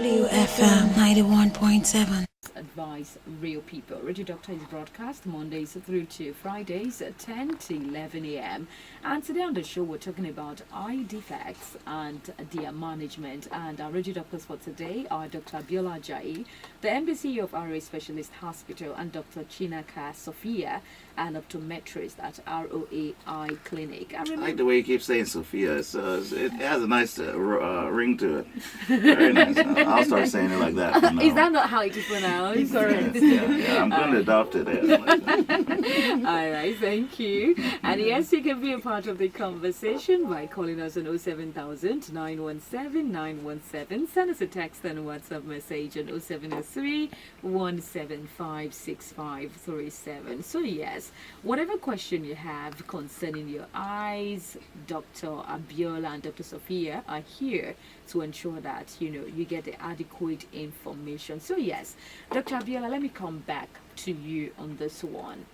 WFM 91.7. Advise Real People. Radio Doctor is broadcast Mondays through to Fridays at 10 to 11 a.m. And today on the show, we're talking about eye defects and their management. And our Radio Doctors for today are Dr. Abiola Ajayi, the MBCU of RA Specialist Hospital, and Dr. Chinaka Sophia, an optometrist at ROA Eye Clinic. I like the way you keep saying Sophia. It has a nice ring to it. Very nice. I'll start saying it like that from now Is that not how it is pronounced? Correct. Yeah, I'm going to adopt it. All right, thank you. And yes, you can be a part of the conversation by calling us on 07000 917 917. Send us a text and a WhatsApp message on 0703 175 6537. So yes, whatever question you have concerning your eyes, Dr. Abiola and Dr. Sophia are here to ensure that you get the adequate information. So yes, Dr. Abiola, let me come back to you on this one.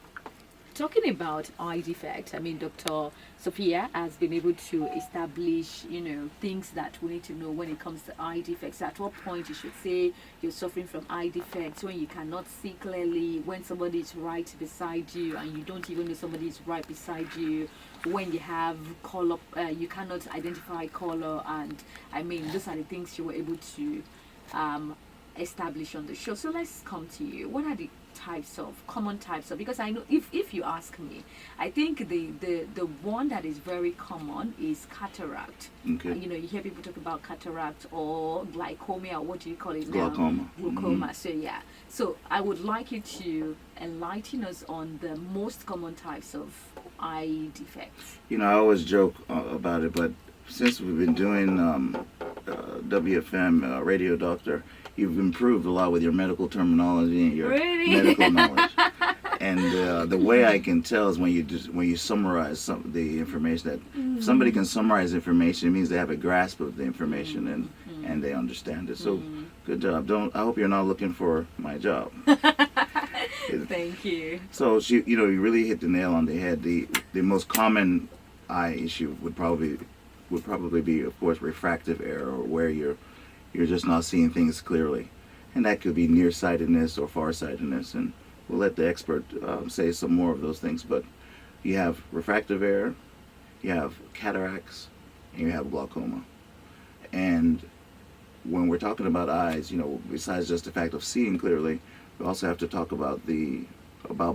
Talking about eye defect, I mean, Dr. Sophia has been able to establish, things that we need to know when it comes to eye defects. At what point you should say you're suffering from eye defects, when you cannot see clearly, when somebody is right beside you and you don't even know somebody is right beside you, when you have color, you cannot identify color, and I mean, those are the things you were able to establish on the show. So let's come to you. What are the common types of, because I know if you ask me, I think the one that is very common is cataract. Okay. You hear people talk about cataract or glaucoma, or what do you call it Glaucoma. now? Glaucoma. So yeah. So I would like you to enlighten us on the most common types of eye defects. I always joke about it, but since we've been doing WFM Radio Doctor, you've improved a lot with your medical terminology and your medical knowledge. And the way I can tell is when you summarize the information. That if somebody can summarize information, it means they have a grasp of the information and they understand it. So good job. I hope you're not looking for my job. Thank you. So you really hit the nail on the head. The most common eye issue would probably be, of course, refractive error, or where you're just not seeing things clearly, and that could be nearsightedness or farsightedness, and we'll let the expert say some more of those things. But you have refractive error, you have cataracts, and you have glaucoma. And when we're talking about eyes, besides just the fact of seeing clearly, we also have to talk about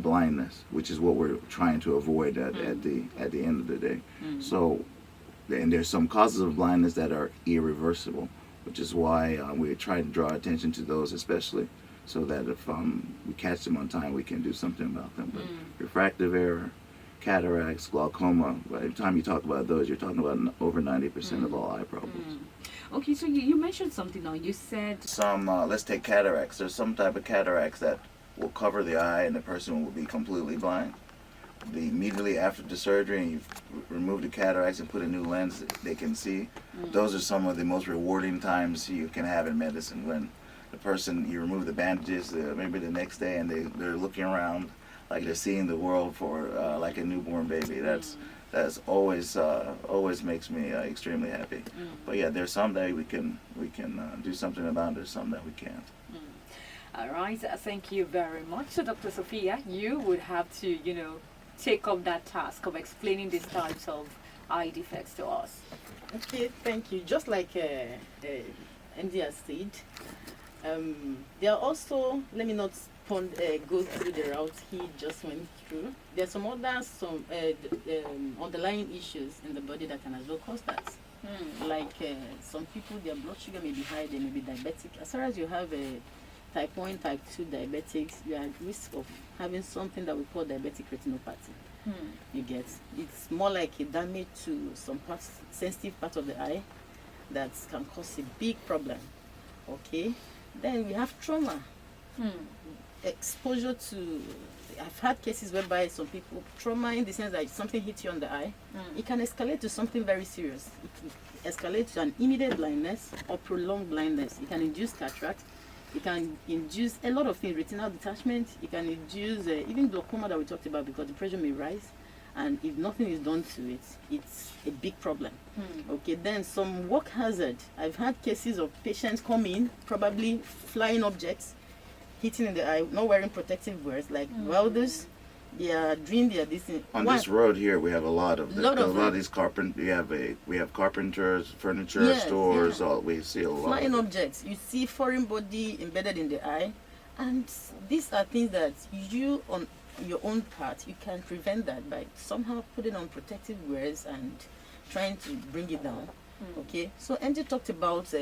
blindness, which is what we're trying to avoid at the end of the day. So, and there's some causes of blindness that are irreversible, which is why we try to draw attention to those, especially, so that if we catch them on time, we can do something about them. But refractive error, cataracts, glaucoma, by the time you talk about those, you're talking about over 90% of all eye problems. Okay, so you mentioned something now. You said let's take cataracts. There's some type of cataracts that will cover the eye and the person will be completely blind. Immediately after the surgery and you've removed the cataracts and put a new lens they can see, those are some of the most rewarding times you can have in medicine, when the person, you remove the bandages maybe the next day and they're looking around like they're seeing the world for like a newborn baby. That's always makes me extremely happy. But yeah, there's some that we can do something about. There's some that we can't. All right, thank you very much. So Dr. Sophia, you would have to take up that task of explaining these types of eye defects to us. Okay, thank you. Just like Andy has said, there are also, let me not go through the route he just went through. There are some other underlying issues in the body that can as well cause that. Like some people, their blood sugar may be high, they may be diabetic. As far as you have a type 1, type 2 diabetics, you are at risk of having something that we call diabetic retinopathy. You get, it's more like a damage to some sensitive part of the eye that can cause a big problem. Okay, then we have trauma. Exposure to, I've had cases whereby some people, trauma in the sense that something hits you on the eye, it can escalate to something very serious. It can escalate to an immediate blindness or prolonged blindness. It can induce cataract. It can induce a lot of things, retinal detachment. It can induce even glaucoma that we talked about, because the pressure may rise and if nothing is done to it, it's a big problem. Okay, then some work hazard. I've had cases of patients come in, probably flying objects, hitting in the eye, not wearing protective wears, like welders. They are doing their this thing. On this road here, we have a lot of these we have carpenters, furniture stores. Yeah. All we see a lot. Flying of it. objects. You see foreign body embedded in the eye, and these are things that you on your own part you can prevent that by somehow putting on protective wears and trying to bring it down. Okay, so MJ talked about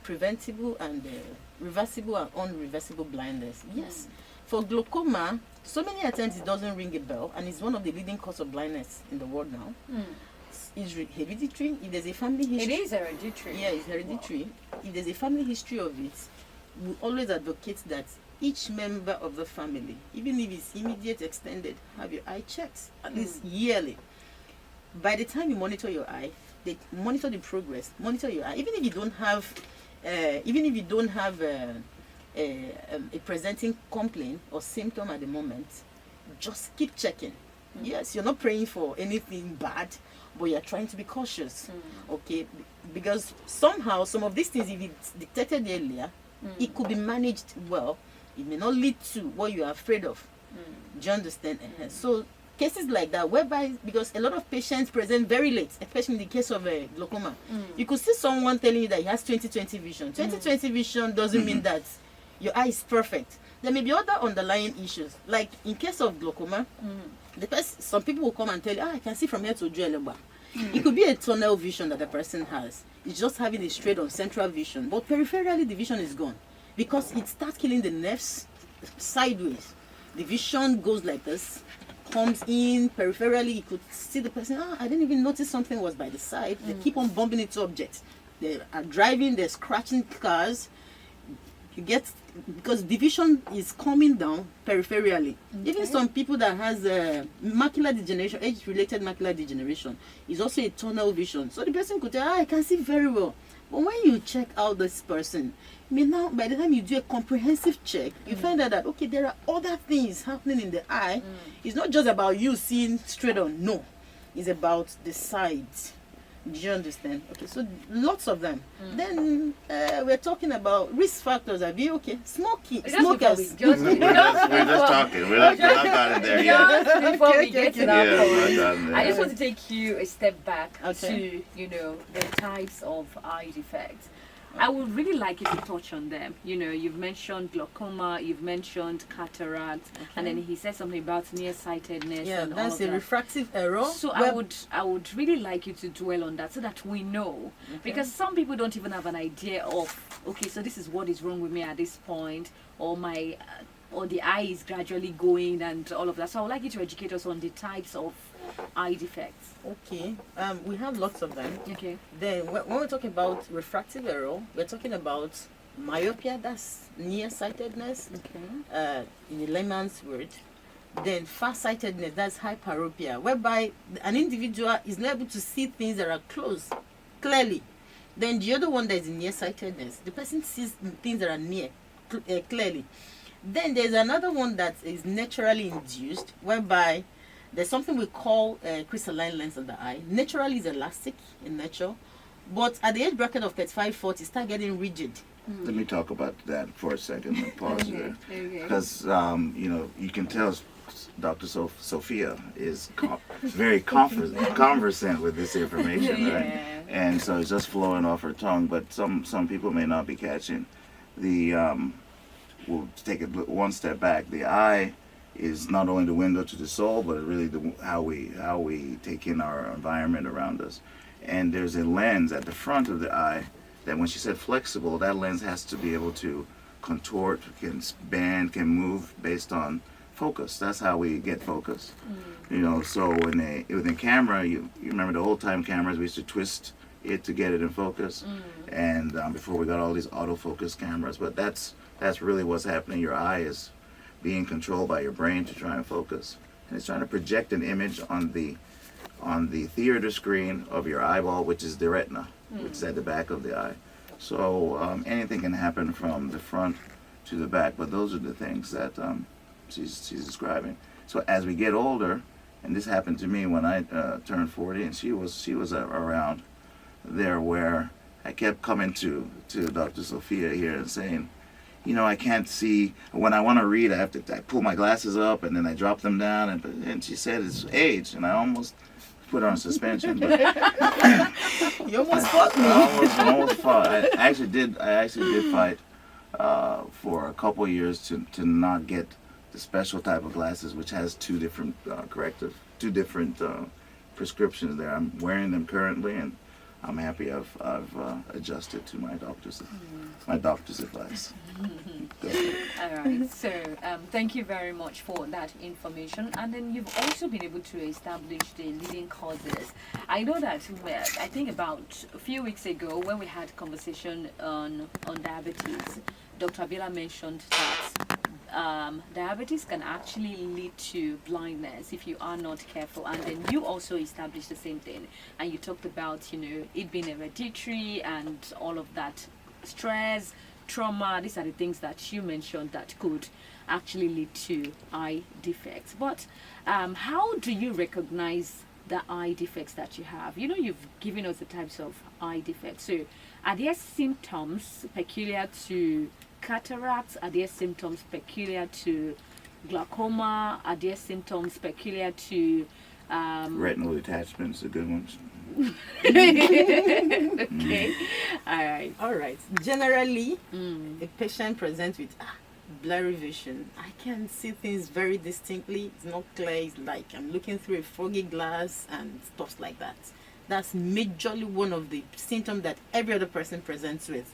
preventable and reversible and unreversible blindness. Yes, for glaucoma, so many attempts it doesn't ring a bell, and it's one of the leading cause of blindness in the world now. It's hereditary. If there's a family history, It is hereditary. yeah, it's hereditary. If there's a family history of it, we always advocate that each member of the family, even if it's immediate, extended, have your eye checked at least yearly. By the time you monitor your eye, they monitor the progress, monitor your eye. Even if you don't have a presenting complaint or symptom at the moment, just keep checking. Yes, you're not praying for anything bad, but you're trying to be cautious. Okay, because somehow some of these things, if it's detected earlier, it could be managed well. It may not lead to what you are afraid of. Do you understand? So cases like that, whereby, because a lot of patients present very late, especially in the case of glaucoma, you could see someone telling you that he has 20/20 vision. 20/20 vision doesn't mean that your eye is perfect. There may be other underlying issues. Like in case of glaucoma, some people will come and tell you, I can see from here to Ojuelegba. It could be a tunnel vision that the person has. It's just having a straight on central vision, but peripherally the vision is gone because it starts killing the nerves sideways. The vision goes like this, comes in peripherally. You could see the person, I didn't even notice something was by the side. They keep on bumping into objects. They are driving, they're scratching cars. You get, because the vision is coming down peripherally. Even some people that has macular degeneration, age-related macular degeneration, is also a tunnel vision. So the person could tell, I can see very well. But when you check out this person, now by the time you do a comprehensive check, you find out that, okay, there are other things happening in the eye. It's not just about you seeing straight on. No, it's about the sides. Do you understand? Okay, so lots of them. Then we're talking about risk factors. Are we okay? Smokers. We're just talking. We're not gotten there yet. Just before we get to that Yeah, we're not point, gotten there I yet. just want to take you a step back Okay. to, the types of eye defects. I would really like you to touch on them. You've mentioned glaucoma, you've mentioned cataract, and then he said something about nearsightedness. Yeah, and all that's of a that. refractive error. So I would really like you to dwell on that so that we know, because some people don't even have an idea of, okay, so this is what is wrong with me at this point, or my or the eye is gradually going and all of that. So I would like you to educate us on the types of eye defects. Okay, we have lots of them. Okay. Then when we're talking about refractive error, we're talking about myopia, that's nearsightedness, in a layman's word. Then farsightedness, that's hyperopia, whereby an individual is not able to see things that are close clearly. Then the other one, that is nearsightedness, the person sees things that are near clearly. Then there's another one that is naturally induced, whereby there's something we call crystalline lens of the eye. Naturally, it's elastic in nature, but at the age bracket of 35-40, start getting rigid. Let me talk about that for a second and pause there. Okay. Because, you can tell Dr. Sophia is very conversant with this information, right? Yeah. And so it's just flowing off her tongue, but some people may not be catching. We'll take it one step back. The eye is not only the window to the soul, but really how we take in our environment around us. And there's a lens at the front of the eye that, when she said flexible, that lens has to be able to contort, can bend, can move based on focus. That's how we get focus. So with a camera, you remember the old time cameras, we used to twist it to get it in focus. And before we got all these autofocus cameras, but that's really what's happening. Your eye is being controlled by your brain to try and focus, and it's trying to project an image on the theater screen of your eyeball, which is the retina, which is at the back of the eye. So anything can happen from the front to the back, but those are the things that she's describing. So as we get older, and this happened to me when I turned 40, and she was around there, where I kept coming to Dr. Sophia here and saying, you know, I can't see. When I want to read, I pull my glasses up and then I drop them down. And she said it's age, and I almost put her on suspension. But You almost fought me. I almost fought. I actually did fight for a couple of years to not get the special type of glasses, which has two different prescriptions there. I'm wearing them currently, and I'm happy I've adjusted to my doctor's advice. All right. So thank you very much for that information. And then you've also been able to establish the leading causes. I know that I think about a few weeks ago when we had a conversation on diabetes, Dr. Abila mentioned that diabetes can actually lead to blindness if you are not careful, and then you also established the same thing, and you talked about, you know, it being hereditary and all of that, stress, trauma. These are the things that you mentioned that could actually lead to eye defects. But how do you recognize the eye defects that you have? You know, you've given us the types of eye defects. So are there symptoms peculiar to cataracts? Are there symptoms peculiar to glaucoma? Are there symptoms peculiar to Retinal detachment is a good one. okay, all right. Generally, a patient presents with blurry vision. I can see things very distinctly. It's not clear. It's like I'm looking through a foggy glass and stuff like that. That's majorly one of the symptoms that every other person presents with.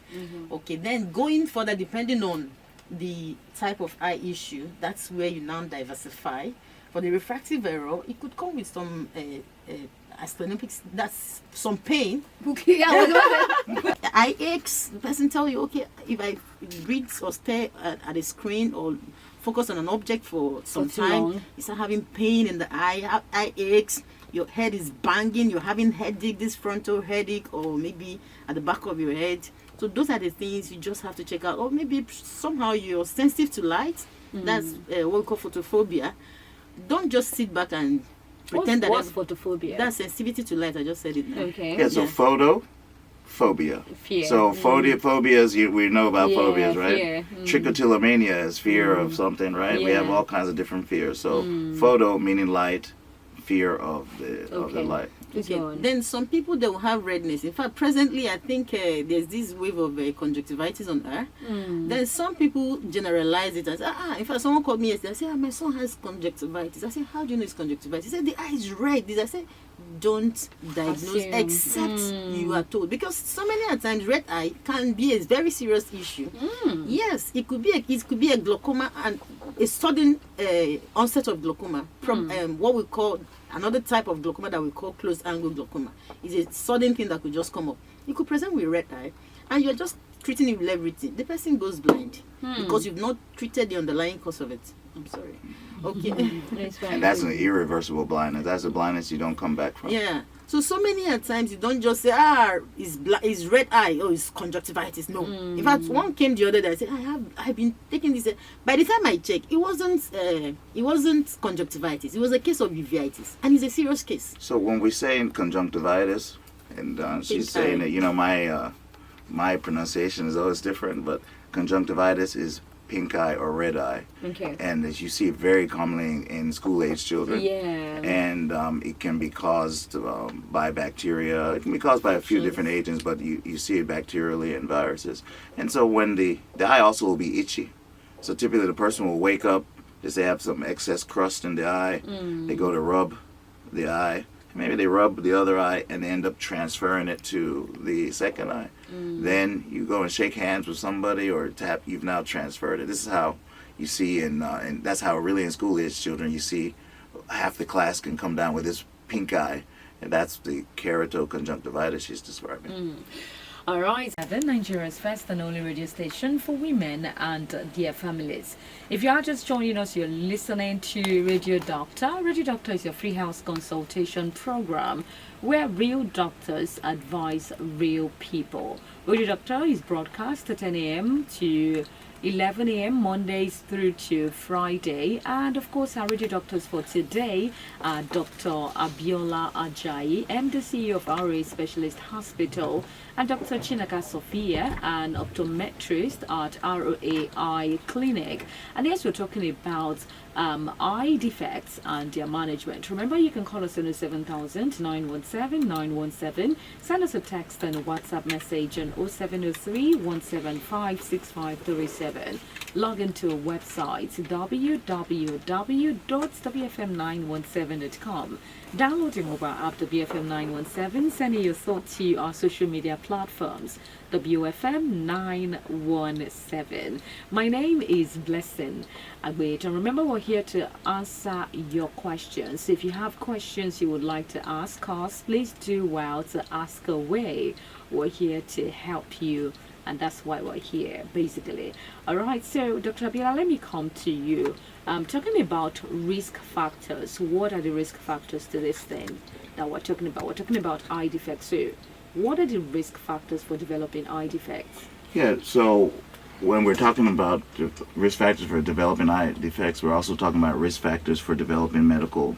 Okay, then going further, depending on the type of eye issue, that's where you now diversify. For the refractive error, it could come with some astronomics, that's some pain. Okay, Eye aches, the person tell you, okay, if I read or stare at a screen or focus on an object for some time, you start having pain in the eye aches, your head is banging, you're having headache, this frontal headache, or maybe at the back of your head. So those are the things you just have to check out. Or maybe somehow you're sensitive to light. That's what we call photophobia. Don't just sit back and pretend what's that photophobia? that's sensitivity to light. I just said it now. Okay. Yeah, so photophobia. Fear. So phobias, we know about phobias, right? Fear. Trichotillomania is fear of something, right? We have Yeah. all kinds of different fears. So photo meaning light, fear of the light. Okay. Then some people, they will have redness. In fact, presently, I think there's this wave of conjunctivitis on air. Then some people generalize it as, in fact, someone called me yesterday. I said, my son has conjunctivitis. I said, how do you know it's conjunctivitis? He said, the eye is red. I said, don't diagnose except you are told. Because so many times, red eye can be a very serious issue. Yes, it could be a glaucoma, and a sudden onset of glaucoma from what we call another type of glaucoma that we call closed angle glaucoma. Is a sudden thing that could just come up. You could present with red eye, and you're just treating it with everything. The person goes blind because you've not treated the underlying cause of it. I'm sorry. Okay. And that's an irreversible blindness. That's a blindness you don't come back from. Yeah. So many times you don't just say, it's red eye, or it's conjunctivitis. No. In fact, one came the other day. I said, I've been taking this. By the time I checked, it wasn't conjunctivitis. It was a case of uveitis, and it's a serious case. So when we say in conjunctivitis, and she's saying that, you know, my pronunciation is always different, but conjunctivitis is pink eye or red eye. Okay. And as you see it very commonly in school-age children. Yeah. And it can be caused by bacteria. It can be caused by a few different agents, but you see it bacterially and viruses. And so when the eye also will be itchy. So typically the person will wake up, just they have some excess crust in the eye. They go to rub the eye. Maybe they rub the other eye and they end up transferring it to the second eye. Then you go and shake hands with somebody or tap, you've now transferred it. This is how you see, and that's how really in school-age children you see half the class can come down with this pink eye, and that's the keratoconjunctivitis she's describing. All right, Nigeria's first and only radio station for women and their families. If you are just joining us, you're listening to Radio Doctor. Radio Doctor is your free house consultation program where real doctors advise real people. Radio Doctor is broadcast at 10 a.m. to 11 a.m. Mondays through to Friday. And of course, our radio doctors for today are Dr. Abiola Ajayi, MD CEO of RA Specialist Hospital, and Dr. Chinaka Sophia, an optometrist at ROAI Clinic. And yes, we're talking about eye defects and their management. Remember, you can call us on 07000 917 917. Send us a text and a WhatsApp message on 0703 175 6537. Log into our website www.wfm917.com. Download your mobile app, the BFM 917. Send your thoughts to our social media platforms, WFM 917. My name is Blessing Agwait, and remember, we're here to answer your questions. If you have questions you would like to ask us, please do well to ask away. We're here to help you, and that's why we're here, basically. All right, so Dr. Abiola, let me come to you. Talking about risk factors, what are the risk factors to this thing that we're talking about? We're talking about eye defects. So, what are the risk factors for developing eye defects? Yeah, so when we're talking about the risk factors for developing eye defects, we're also talking about risk factors for developing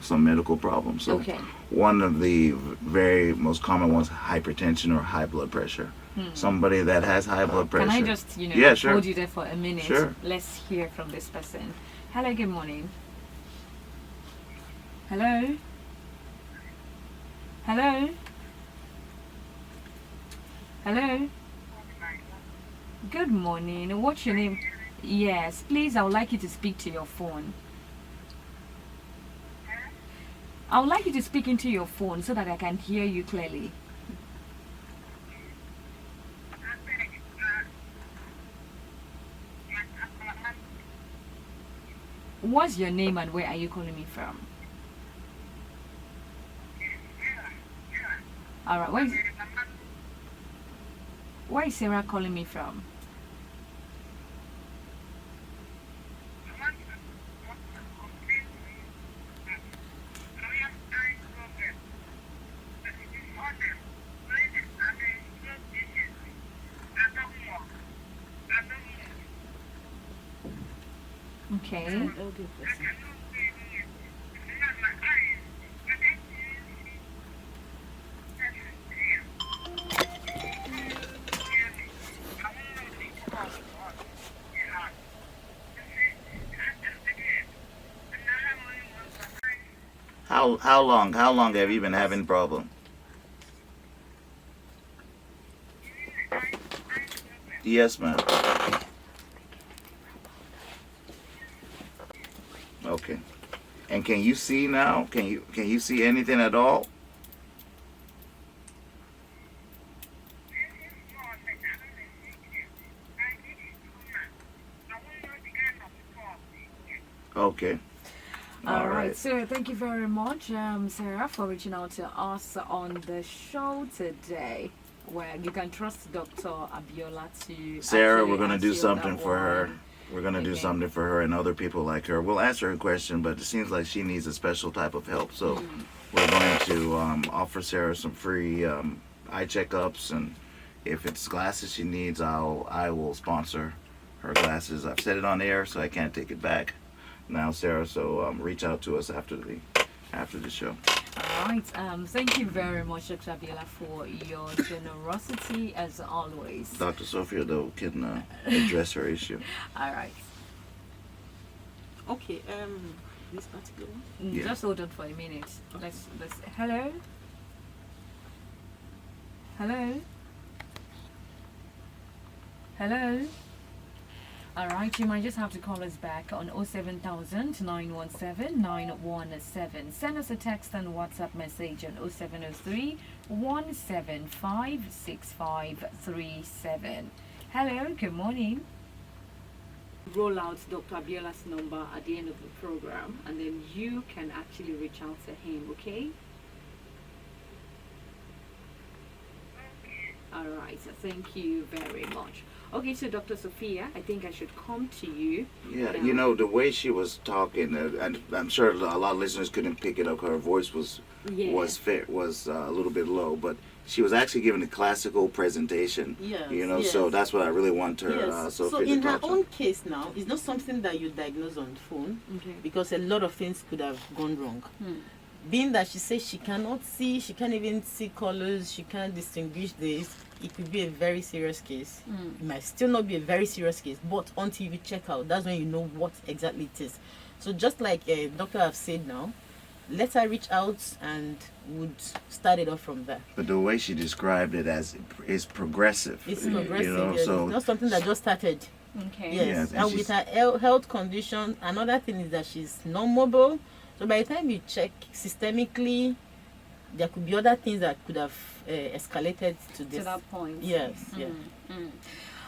some medical problems. So Okay. one of the very most common ones, hypertension or high blood pressure. Somebody that has high blood pressure. Can I just, Yeah, sure. hold you there for a minute? Sure. Let's hear from this person. Hello, good morning. Hello? Hello? Hello? Good morning. What's your name? Yes, please, I would like you to speak to your phone. I would like you to speak into your phone so that I can hear you clearly. What's your name and where are you calling me from? Alright, where is Sarah calling me from? Okay. Elder person. How long have you been having problem? Yes, ma'am. Okay. And can you see now? Can you see anything at all? Okay. All right. So thank you very much, Sarah, for reaching out to us on the show today, where you can trust Dr. Abiola to. Sarah, actually we're gonna do answer something that for her. one. We're gonna do Okay. something for her and other people like her. We'll answer her question, but it seems like she needs a special type of help. So we're going to offer Sarah some free eye checkups, and if it's glasses she needs, I will sponsor her glasses. I've said it on air, so I can't take it back now, Sarah. So reach out to us after the show. All right. Thank you very much, Dr. Abiola, for your generosity as always. Dr. Sophia, though, can address her issue. All right. Okay, this particular one. Yeah. Just hold on for a minute. Let's. Hello. Hello. Hello. All right, you might just have to call us back on 07000 917 917. Send us a text and WhatsApp message on 0703 175 6537. Hello, good morning. Roll out Dr. Abiola's number at the end of the program, and then you can actually reach out to him, okay? All right, so thank you very much. Okay, so Dr. Sophia, I think I should come to you. Yeah, now. you know, the way she was talking, and I'm sure a lot of listeners couldn't pick it up. Her voice was a little bit low, but she was actually giving a classical presentation. Yes, You know, yes. so that's what I really want her, Yes. Sophia, So in to her touch on. own case now, it's not something that you diagnose on phone Okay. because a lot of things could have gone wrong. Being that she says she cannot see, she can't even see colors, she can't distinguish this, it could be a very serious case. It might still not be a very serious case, but until you check out, that's when you know what exactly it is. So just like doctor have said now, let her reach out and would start it off from there. But the way she described it as is progressive. It's progressive, You know, yes. so It's not something that just started. Okay. Yes, Yes, and and with her health condition, another thing is that she's non-mobile. So by the time you check systemically, there could be other things that could have escalated to this. To that point. Yes, yeah.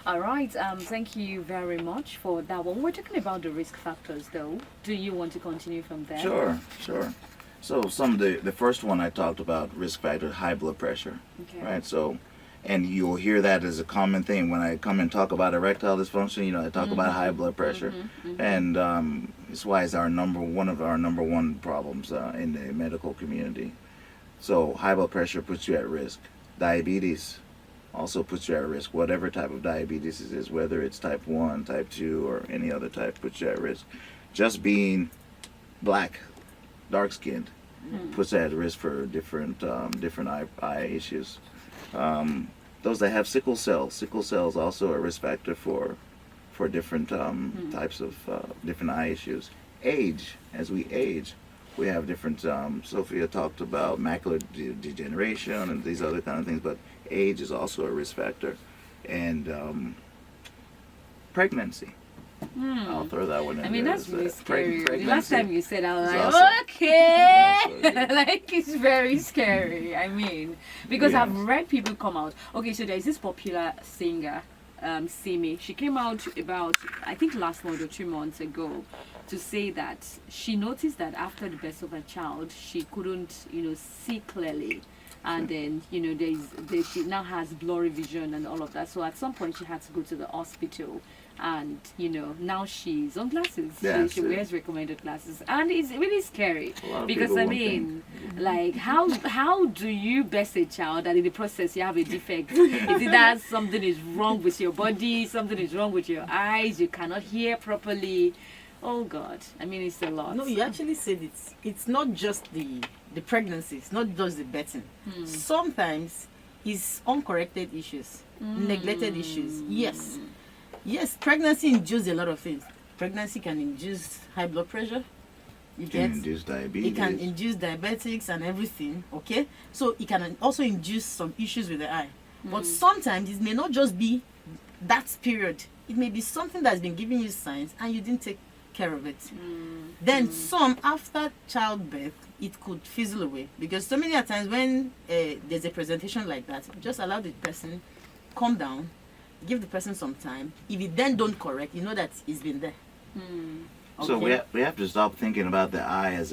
All right. Thank you very much for that one. We're talking about the risk factors, though. Do you want to continue from there? Sure. So some of the first one I talked about, risk factor, high blood pressure, Okay. right? So, and you'll hear that as a common thing when I come and talk about erectile dysfunction. You know, I talk about high blood pressure, and it's why it's one of our number one problems in the medical community. So high blood pressure puts you at risk. Diabetes also puts you at risk. Whatever type of diabetes it is, whether it's type 1, type 2, or any other type, puts you at risk. Just being black, dark-skinned, puts you at risk for different eye issues. Those that have sickle cell is also a risk factor for different types of different eye issues. Age, as we age, we have different. Sophia talked about macular degeneration and these other kind of things, but age is also a risk factor, and pregnancy. I'll throw that one in. I mean, there that's as, really scary. The pregnancy. last time you said, I was It's like, awesome. okay. It's awesome. Like, it's very scary. I mean, because I've Yes. read people come out. Okay, so there's this popular singer, Simi. She came out about, I think, last month or 2 months ago to say that she noticed that after the birth of her child, she couldn't, see clearly. And then, she now has blurry vision and all of that. So at some point, she had to go to the hospital. And now she's on glasses. That's She it. wears recommended glasses, and it's really scary A lot of because people I won't mean, like how do you birth a child and in the process you have a defect? Is it that something is wrong with your body, something is wrong with your eyes, you cannot hear properly? Oh God, I mean it's a lot. No, you actually said it's not just the pregnancy, it's not just the birthing. Sometimes it's uncorrected issues, neglected issues. Yes, pregnancy induces a lot of things. Pregnancy can induce high blood pressure. You Can get induce diabetes. it can induce diabetics and everything. Okay, so it can also induce some issues with the eye. But sometimes it may not just be that period. It may be something that's been giving you signs and you didn't take care of it. Then some after childbirth, it could fizzle away because so many times when there's a presentation like that, just allow the person calm down, give the person some time. If it then don't correct, you know that it's been there. So Okay. we have to stop thinking about the eye as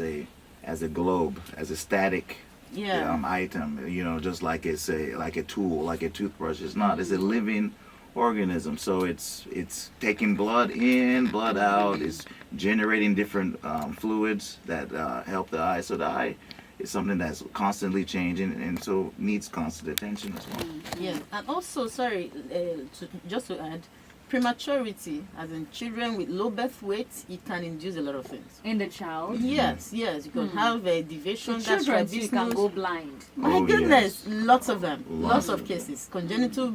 a globe, as a static item. Just like it's like a tool, like a toothbrush. It's not. It's a living organism. So it's taking blood in, blood out. It's generating different fluids that help the eye. So the eye is something that's constantly changing and so needs constant attention as well. Yeah, and also, sorry, just to add, prematurity, as in children with low birth weight, it can induce a lot of things. in the child. Yes, you can have a So deviation, children too can strabismus. go blind. My Oh, goodness, yes. lots of them, lots Lots of of cases. Congenital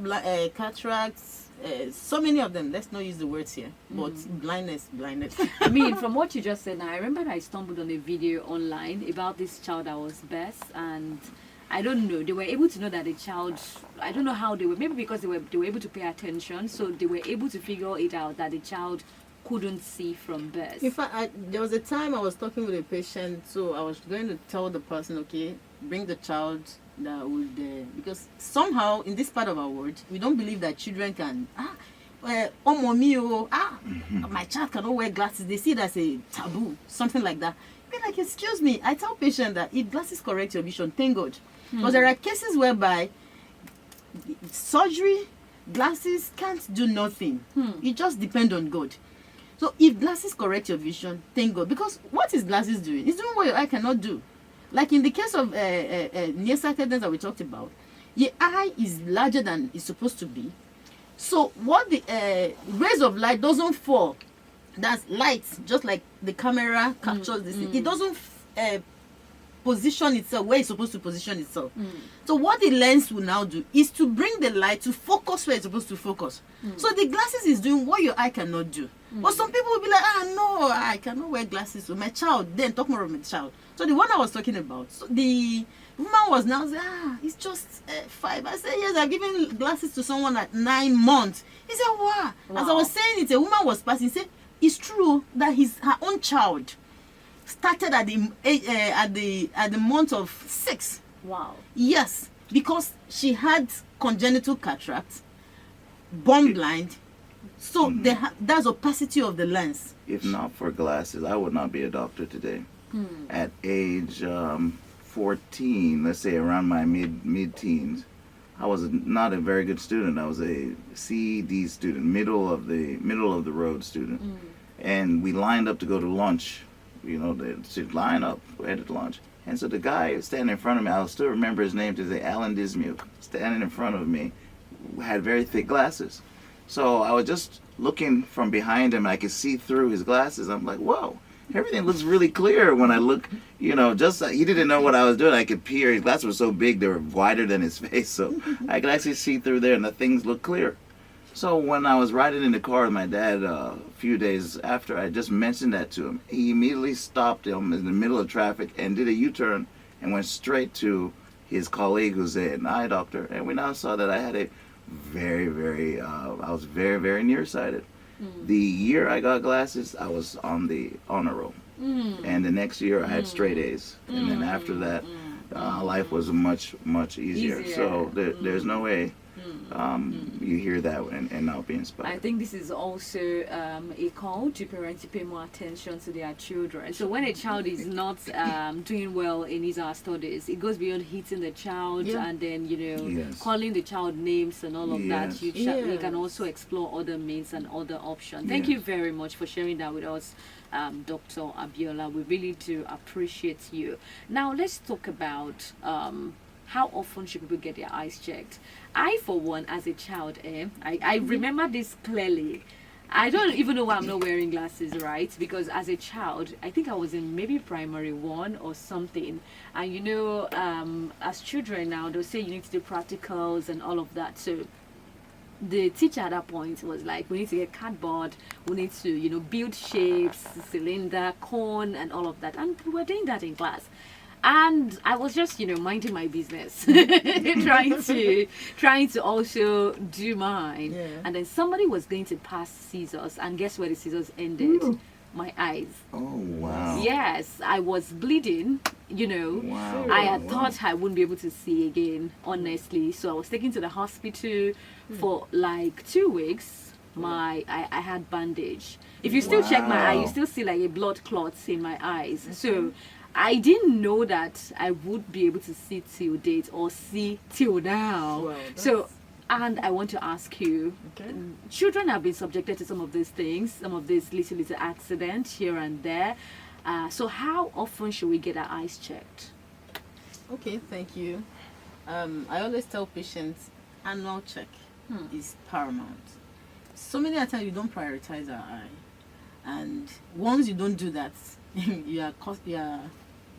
cataracts, so many of them. Let's not use the words here, but blindness. I mean, from what you just said now, I remember that I stumbled on a video online about this child that was birthed, and I don't know, they were able to know that the child, I don't know how they were, maybe because they were able to pay attention, so they were able to figure it out that the child couldn't see from birth. In fact, there was a time I was talking with a patient, so I was going to tell the person, okay, bring the child that would, because somehow in this part of our world, we don't believe that children can, my child cannot wear glasses. They see it as a taboo, something like that. Be like, excuse me, I tell patients that if glasses correct your vision, thank God. Because there are cases whereby surgery glasses can't do nothing. It just depends on God. So if glasses correct your vision, thank God. Because what is glasses doing? It's doing what your eye cannot do. Like in the case of nearsightedness that we talked about, your eye is larger than it's supposed to be. So what the rays of light doesn't fall. That's light, just like the camera captures this thing. It doesn't position itself where it's supposed to position itself. So what the lens will now do is to bring the light to focus where it's supposed to focus. So the glasses is doing what your eye cannot do. But some people will be like, no, I cannot wear glasses. So my child, then talk more of my child. So the one I was talking about, so the woman was now saying, it's just 5. I said, yes, I've given glasses to someone at 9 months. He said, wow. As I was saying it, a woman was passing, said, it's true that her own child started at the month of 6. Wow. Yes, because she had congenital cataract, born blind, so that's opacity of the lens. If not for glasses, I would not be a doctor today. At age 14, let's say around my mid-teens, I was not a very good student. I was a C/D student, middle of the road student, and we lined up to go to lunch. You know, to line up, we headed to lunch. And so the guy standing in front of me, I'll still remember his name today, Alan Dismuke, standing in front of me, had very thick glasses. So I was just looking from behind him, and I could see through his glasses. I'm like, whoa, everything looks really clear when I look, just he didn't know what I was doing. I could peer. His glasses were so big, they were wider than his face. So I could actually see through there, and the things looked clear. So when I was riding in the car with my dad a few days after, I just mentioned that to him. He immediately stopped him in the middle of traffic and did a U-turn and went straight to his colleague who's an eye doctor. And we now saw that I had a I was very, very nearsighted. The year I got glasses, I was on the honor roll. And the next year I had straight A's. And then after that, life was much, much easier. So there's no way you hear that and not be inspired. I think this is also a call to parents to pay more attention to their children. So when a child is not doing well in his or her studies, it goes beyond hitting the child and then calling the child names and all of that. You can also explore other means and other options. Thank you very much for sharing that with us, Dr. Abiola. We really do appreciate you. Now let's talk about how often should people get their eyes checked? I, for one, as a child, I remember this clearly. I don't even know why I'm not wearing glasses, right? Because as a child, I think I was in maybe primary 1 or something. And as children now, they'll say you need to do practicals and all of that. So the teacher at that point was like, we need to get cardboard, we need to, build shapes, cylinder, cone, and all of that. And we were doing that in class. And I was just, minding my business, trying to also do mine. Yeah. And then somebody was going to pass scissors, and guess where the scissors ended? Ooh. My eyes. Oh, wow. Yes, I was bleeding, Wow. I had thought I wouldn't be able to see again, honestly. So I was taken to the hospital for like 2 weeks. I had bandage. If you still check my eye, you still see like a blood clots in my eyes. So I didn't know that I would be able to see till date or see till now. Wow, and I want to ask you, children have been subjected to some of these things, some of these little accidents here and there. So how often should we get our eyes checked? Okay, thank you. I always tell patients, annual check is paramount. So many times you don't prioritize our eye. And once you don't do that, you are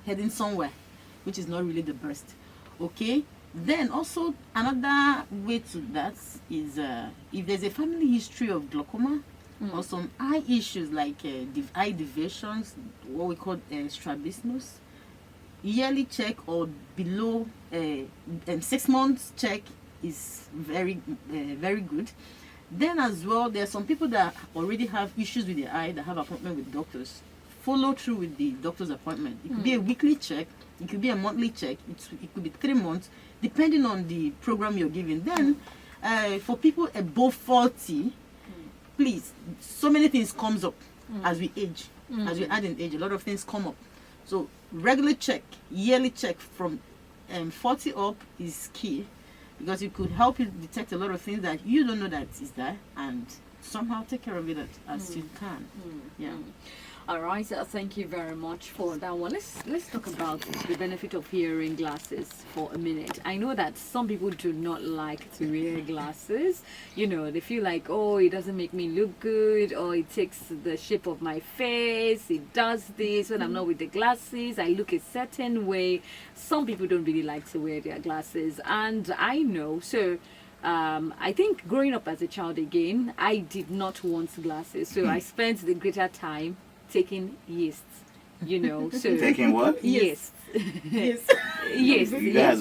heading somewhere which is not really the best. Okay, then also another way to that is if there's a family history of glaucoma or some eye issues like eye deviations, what we call strabismus, yearly check or below 6 months check is very good. Then as well, there are some people that already have issues with their eye that have appointment with doctors. Follow through with the doctor's appointment. It could be a weekly check, it could be a monthly check, it could be 3 months, depending on the program you're giving. Then for people above 40, please, so many things comes up as we age. As we add in age, a lot of things come up. So regular check, yearly check from 40 up is key. because it could help you detect a lot of things that you don't know that is there, and somehow take care of it as you can. Yeah. All right, thank you very much for that one. Let's talk about the benefit of wearing glasses for a minute. I know that some people do not like to wear glasses. You know, they feel like, oh, it doesn't make me look good, or it takes the shape of my face, it does this. When I'm not with the glasses, I look a certain way. Some people don't really like to wear their glasses, and I know, so I think growing up as a child again, I did not want glasses, so I spent the greater time taking yeasts, you know. So Taking what? yeast. Yes. Yes.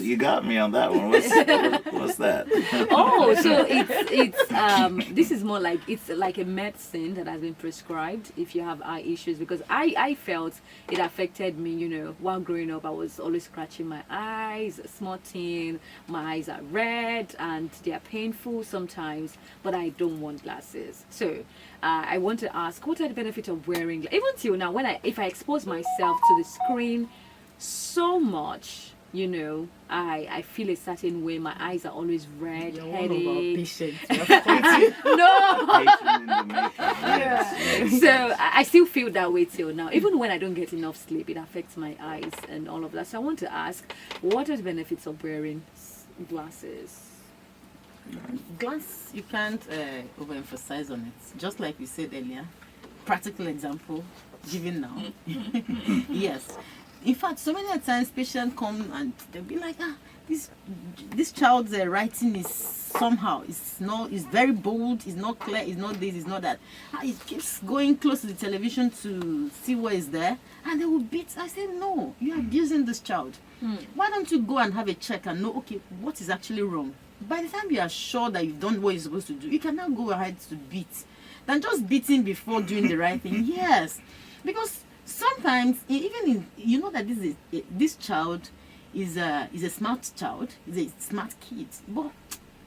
You got me on that one. What's that? Oh, so it's this is more like, it's like a medicine that has been prescribed if you have eye issues, because I felt it affected me, you know. While growing up, I was always scratching my eyes, smutting, my eyes are red and they are painful sometimes, but I don't want glasses. So I want to ask, what are the benefits of wearing even till now, if I expose myself to the screen so much, you know, I feel a certain way. My eyes are always red, You're one of our headache. patients. We have to No. Patient in the making. Yes. So I still feel that way till now. Even when I don't get enough sleep, it affects my eyes and all of that. So I want to ask, what are the benefits of wearing glasses? Glass, you can't overemphasize on it. Just like we said earlier, practical example given now. Yes. In fact, so many times patients come and they'll be like, this child's writing is somehow, it's very bold, it's not clear, it's not this, it's not that. It keeps going close to the television to see what is there, and they will beat. I say, no, you're abusing this child. Why don't you go and have a check and know, okay, what is actually wrong? By the time you are sure that you've done what you're supposed to do, you can now go ahead to beat than just beating before doing the right thing. Yes, because sometimes you know that this child is a smart child, is a smart kid, but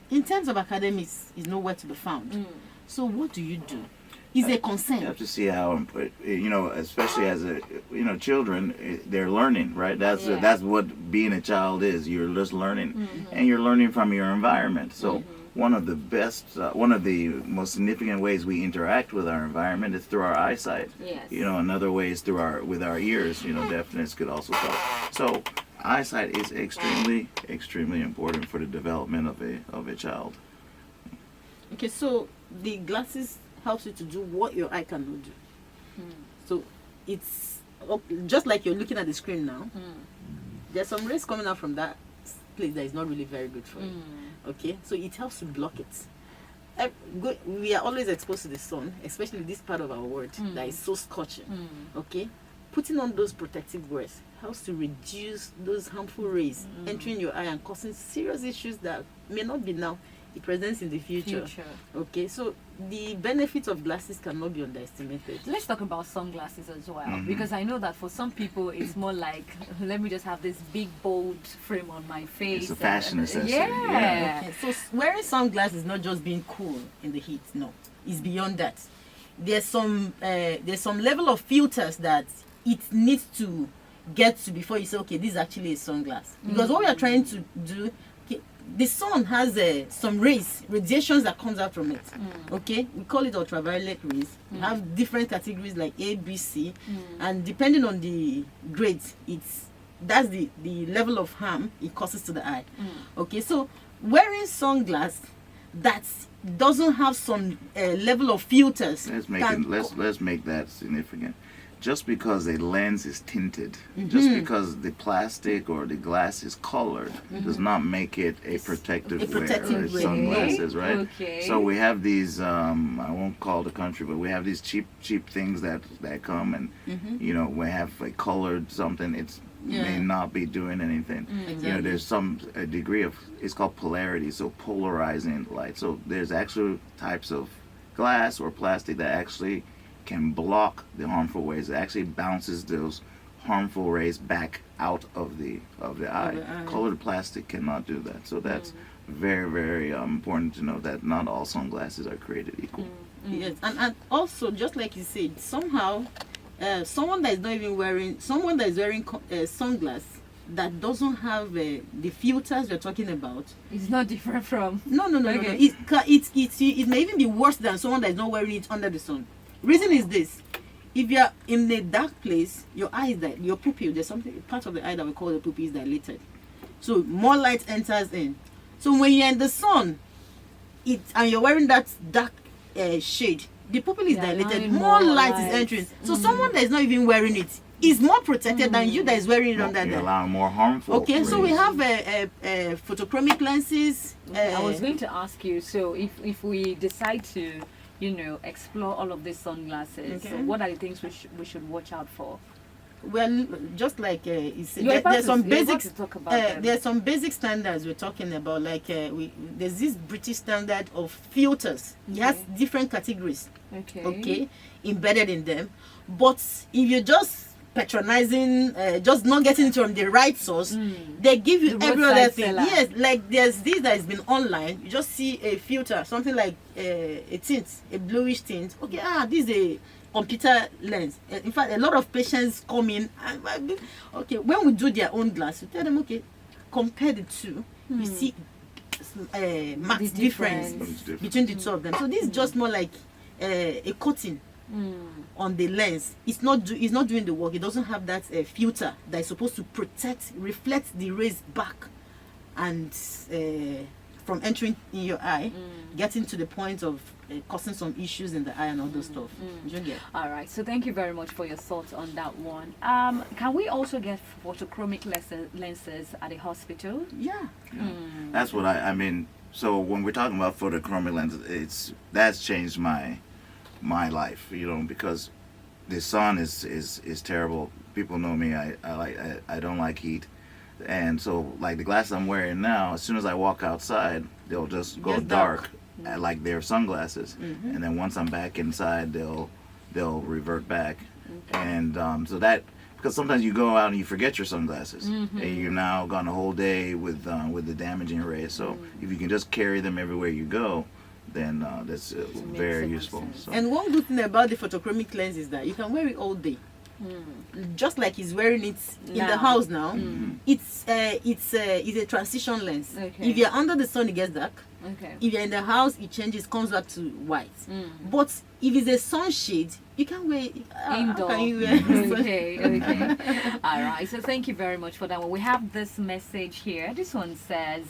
in terms of academics is nowhere to be found. So what do you do? Is a concern. You have to see how, you know, especially as children, they're learning, right? That's what being a child is. You're just learning, and you're learning from your environment. So one of the most significant ways we interact with our environment is through our eyesight. Yes. You know, another way is with our ears. You know, deafness could also help. So eyesight is extremely, extremely important for the development of a child. Okay, so the glasses helps you to do what your eye cannot do. So it's just like you're looking at the screen now. There's some rays coming out from that place that is not really very good for you. Okay, so it helps to block it. We are always exposed to the sun, especially this part of our world that is so scorching. Okay, putting on those protective wears helps to reduce those harmful rays entering your eye and causing serious issues that may not be now, it presents in the future. Okay, so the benefits of glasses cannot be underestimated. Let's talk about sunglasses as well, because I know that for some people it's more like, let me just have this big bold frame on my face. It's a fashion accessory. Yeah. Okay, so wearing sunglasses is not just being cool in the heat. No, it's beyond that. There's some level of filters that it needs to get to before you say, okay, this is actually a sunglass. Because what we are trying to do, the sun has some rays, radiations that comes out from it. Okay, we call it ultraviolet rays. We have different categories like A, B, C, and depending on the grades, that's the level of harm it causes to the eye. Okay, so wearing sunglasses that doesn't have some level of filters. Let's make that significant. Just because a lens is tinted, just because the plastic or the glass is colored, does not make it a protective wear. Sunglasses, right? Okay. So we have these, I won't call the country, but we have these cheap things that come and, you know, we have a colored something, may not be doing anything. You know, there's a degree of, it's called polarity, so polarizing light. So there's actual types of glass or plastic that actually can block the harmful rays. It actually bounces those harmful rays back out of the eye. Colored plastic cannot do that. So that's very, very important to know that not all sunglasses are created equal. Yes, and also just like you said, somehow someone that is wearing sunglasses that doesn't have the filters we're talking about, It's not different from. no. Okay. It may even be worse than someone that is not wearing it under the sun. Reason is this: if you are in a dark place, your eyes your pupil, there's something part of the eye that we call the pupil is dilated, so more light enters in. So when you're in the sun, and you're wearing that dark shade, the pupil is Yeah, dilated, allowing more more light light. is entering. So someone that is not even wearing it is more protected than you that is wearing it under You're there. allowing more harmful. Okay, so we rays. have photochromic lenses. I was going to ask you, so if we decide to, explore all of these sunglasses, Okay. what are the things we should watch out for? Well, just like You're about there's some you're about basics. to talk about them. There's some basic standards we're talking about. Like there's this British standard of filters. It has Okay. different categories. Okay. Okay, embedded in them. But if you're just patronizing, just not getting it from the right source, they give you The every roadside other thing. seller. Yes, like there's this that has been online. You just see a filter, something like a tint, a bluish tint. Okay, this is a computer lens. In fact, a lot of patients come in and okay, when we do their own glass, we tell them, okay, compare the two. You see marked The difference difference. between the two of them. So this is just more like a coating on the lens. It's not doing the work. It doesn't have that filter that is supposed to reflect the rays back and from entering in your eye, getting to the point of causing some issues in the eye and all those stuff. You get? All right, so thank you very much for your thoughts on that one. Can we also get photochromic lenses at a hospital? Yeah. That's what I mean. So when we're talking about photochromic lenses, that's changed my life, because the sun is terrible. People know me. I don't like heat, and so like the glasses I'm wearing now, as soon as I walk outside, they'll just go Gets dark, dark. like they're sunglasses, and then once I'm back inside, they'll revert back, and so that. Because sometimes you go out and you forget your sunglasses, and you're now gone a whole day with the damaging rays. So if you can just carry them everywhere you go, then that's very so much useful. sense. So. And one good thing about the photochromic lens is that you can wear it all day. Just like he's wearing it in the Now. house now. It's a transition lens. Okay. If you're under the sun, it gets dark. Okay. If you're in the house, it changes, comes back to white. But if it's a sunshade, you can wear it. How Indoor. can you wear Okay. All right. So thank you very much for that one. We have this message here. This one says,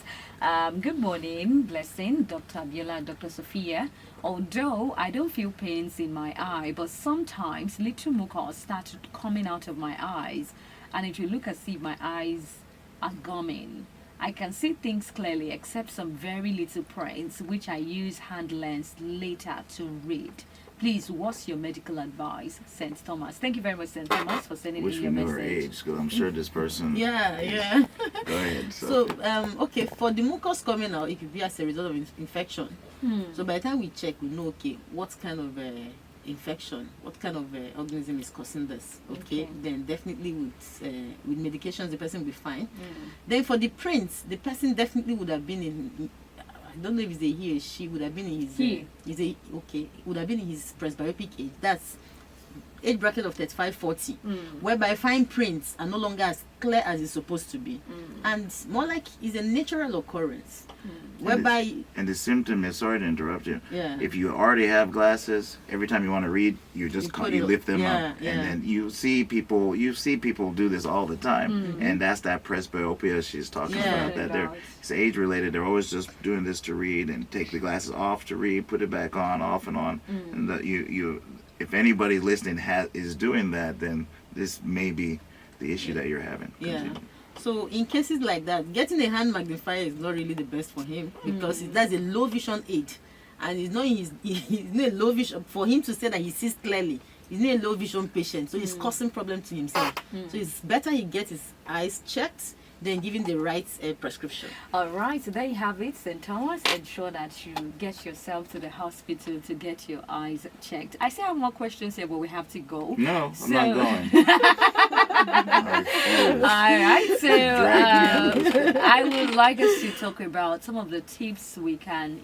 good morning, blessing, Dr. Abiola and Dr. Sophia. Although I don't feel pains in my eye, but sometimes little mucus started coming out of my eyes, and it will look as if my eyes are gumming. I can see things clearly except some very little prints, which I use hand lens later to read. Please, what's your medical advice? St. Thomas. Thank you very much, St. Thomas, for sending Wish in we your knew her message. age, because I'm sure this person. Yeah. Go ahead. So, okay, for the mucus coming out, it could be as a result of infection. So by the time we check, we know, okay, what kind of infection, what kind of organism is causing this. Okay, then definitely with medications, the person will be fine. Then for the prints, the person definitely would have been in. I don't know if it's a he or she, would have been in his would have been in his presbyopic age. That's age bracket of 35-40, whereby fine prints are no longer as clear as it's supposed to be, and more like it's a natural occurrence, whereby And the symptom is, sorry to interrupt you. Yeah. If you already have glasses, every time you want to read, you put you it- lift them yeah, up, yeah. and then you see people do this all the time, and that's that presbyopia she's talking Yeah. about. That they're it's age related. They're always just doing this to read and take the glasses off to read, put it back on, off and on, and that you if anybody listening is doing that, then this may be the issue that you're having. Yeah. Continue. So in cases like that, getting a hand magnifier is not really the best for him, because that's a low vision aid, and he's not a low vision for him to say that he sees clearly. He's not a low vision patient, so he's causing problem to himself. So it's better he gets his eyes checked than giving the right prescription. All right, so there you have it, St. Thomas. Ensure that you get yourself to the hospital to get your eyes checked. I still have more questions here, but we have to go. No, So- I'm not going. All right, so Drag I would like us to talk about some of the tips we can,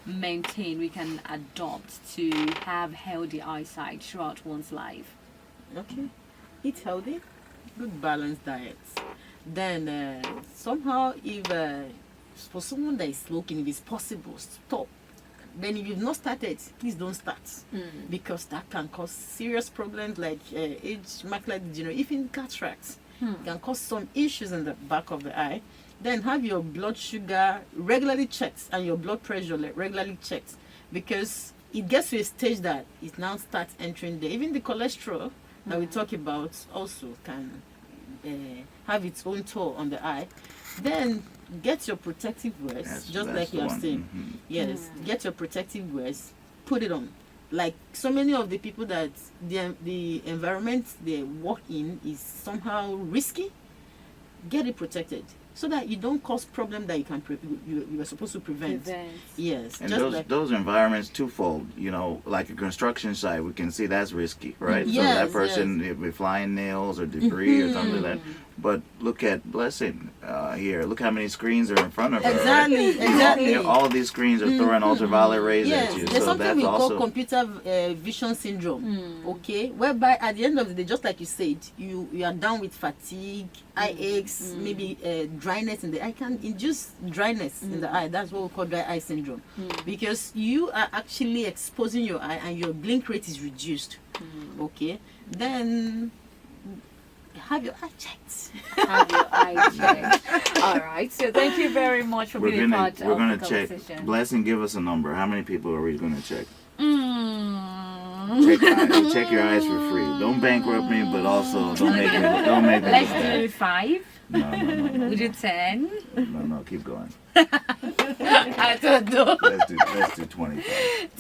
maintain, we can adopt to have healthy eyesight throughout one's life. Okay. Eat healthy, good balanced diets. Then somehow, if for someone that is smoking, if it's possible, stop. Then if you've not started, please don't start, because that can cause serious problems like age macular degeneration, even cataracts. Can cause some issues in the back of the eye. Then have your blood sugar regularly checked and your blood pressure regularly checked, because it gets to a stage that it now starts entering there. Even the cholesterol that we talk about also can have its own toll on the eye. Then get your protective wears, just like you are saying. Yes, get your protective wears, put it on. Like so many of the people that the environment they work in is somehow risky, get it protected so that you don't cause problem that you can you are supposed to prevent. Yes, And just those environments twofold. You know, like a construction site, we can see that's risky, right? So Yes, that person, if we flying nails or debris or something like that. But look at Blessing here. Look how many screens are in front of her. Exactly, Right? exactly. All these screens are throwing ultraviolet rays Yes, at you. there's So something that's we call also computer vision syndrome, okay, whereby at the end of the day, just like you said, you are down with fatigue, eye aches, maybe dryness in the eye, can induce dryness in the eye. That's what we call dry eye syndrome, because you are actually exposing your eye and your blink rate is reduced. Okay, then have your eye checked. Have your eye checked. All right. So thank you very much for being part we're of gonna the check. conversation. Blessing, give us a number. How many people are we gonna check? Mm. Check your eyes for free. Don't bankrupt me, but also don't make me look Let's bad. do 5. No. Would you 10? No, keep going. I don't know. Let's do 25.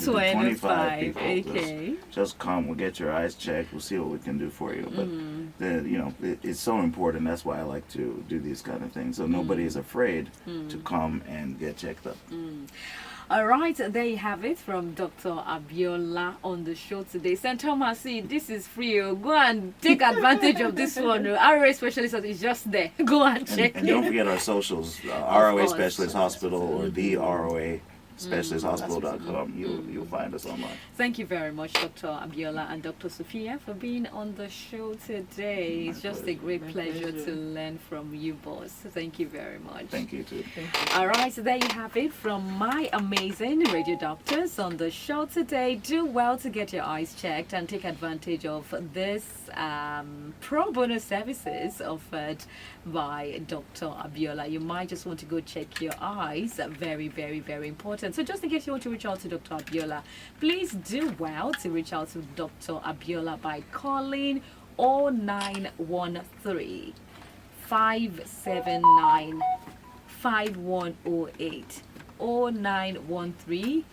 We'll do 25. people. Okay. Just come. We'll get your eyes checked. We'll see what we can do for you. But it's so important. That's why I like to do these kind of things. So nobody is afraid to come and get checked up. All right, there you have it from Dr. Abiola on the show today. St. Thomas, see, this is free. Oh. Go and take advantage of this one. ROA Specialist is just there. Go and check And don't forget our socials, ROA Specialist Hospital or the ROA Specialist Hospital.com. You'll find us online. Thank you very much, Dr. Abiola and Dr. Sophia, for being on the show today. It's just a great pleasure to learn from you both. Thank you very much. Thank you, too. All right, so there you have it from my amazing radio doctors on the show today. Do well to get your eyes checked and take advantage of this pro bono services offered by Dr. Abiola. You might just want to go check your eyes. Very, very, very important. So just in case you want to reach out to Dr. Abiola, please do well to reach out to Dr. Abiola by calling 0913 579 5108 0913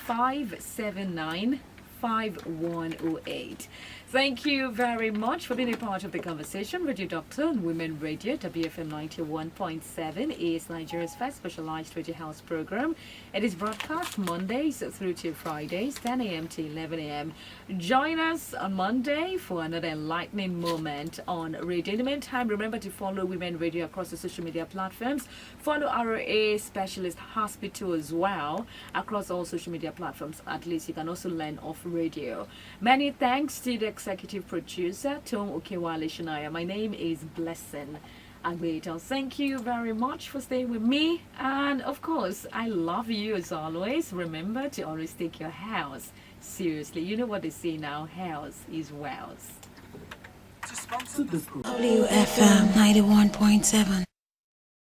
579 5108. Thank you very much for being a part of the conversation. Radio Doctor on Women Radio, WFM 91.7 is Nigeria's first specialized radio health program. It is broadcast Mondays through to Fridays, 10 a.m. to 11 a.m. Join us on Monday for another enlightening moment on radio. In the meantime, remember to follow Women Radio across the social media platforms. Follow ROA Specialist Hospital as well across all social media platforms. At least you can also learn off radio. Many thanks to the executive producer, Tom Okewale Shinaya. My name is Blessing Agbeito. Thank you very much for staying with me. And of course, I love you as always. Remember to always take your health seriously. You know what they say now, health is wealth. WFM 91.7.